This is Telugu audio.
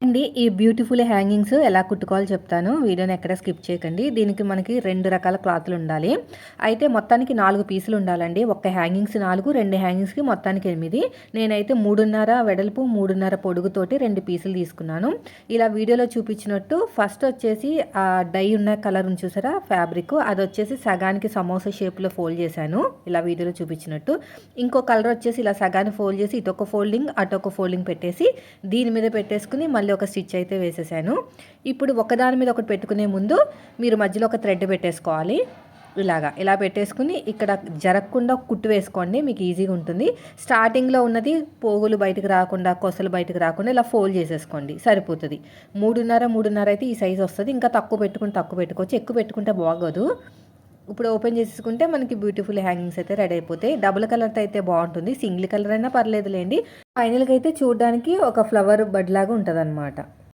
అండి ఈ బ్యూటిఫుల్ హ్యాంగింగ్స్ ఎలా కుట్టుకోవాలో చెప్తాను. వీడియోని ఎక్కడ స్కిప్ చేయకండి. దీనికి మనకి 2 రకాల క్లాత్లు ఉండాలి. అయితే మొత్తానికి 4 పీసులు ఉండాలండి. ఒక హ్యాంగింగ్స్ 4, 2 హ్యాంగింగ్స్‌కి మొత్తానికి 8. నేనైతే 3.5 వెడల్పు, 3.5 పొడుగుతోటి 2 పీసులు తీసుకున్నాను. ఇలా వీడియోలో చూపించినట్టు ఫస్ట్ వచ్చేసి డై ఉన్న కలర్ ఉంది చూసారా ఫ్యాబ్రిక్, అది వచ్చేసి సగానికి సమోసా షేప్‌లో ఫోల్డ్ చేశాను. ఇలా వీడియోలో చూపించినట్టు. ఇంకో కలర్ వచ్చేసి ఇలా సగాన్ని ఫోల్డ్ చేసి ఇటొక ఫోల్డింగ్, అటొక ఫోల్డింగ్ పెట్టేసి దీని మీద పెట్టేసుకుని మళ్ళీ ఒక స్టిచ్ అయితే వేసేసాను. ఇప్పుడు ఒకదాని మీద ఒకటి పెట్టుకునే ముందు మీరు మధ్యలో ఒక థ్రెడ్ పెట్టేసుకోవాలి. ఇలా పెట్టేసుకుని ఇక్కడ జరగకుండా కుట్టు వేసుకోండి, మీకు ఈజీగా ఉంటుంది. స్టార్టింగ్లో ఉన్నది పోగులు బయటకు రాకుండా, కొసలు బయటకు రాకుండా ఇలా ఫోల్డ్ చేసేసుకోండి, సరిపోతుంది. 3.5 అయితే ఈ సైజ్ వస్తుంది. ఇంకా తక్కువ పెట్టుకోవచ్చు, ఎక్కువ పెట్టుకుంటే బాగోదు. ఇప్పుడు ఓపెన్ చేసేసుకుంటే మనకి బ్యూటిఫుల్ హ్యాంగింగ్స్ అయితే రెడీ అయిపోతాయి. డబుల్ కలర్తో అయితే బాగుంటుంది, సింగిల్ కలర్ అయినా పర్లేదులేండి. ఫైనల్గా అయితే చూడడానికి ఒక ఫ్లవర్ బడ్ లాగా ఉంటుంది అనమాట.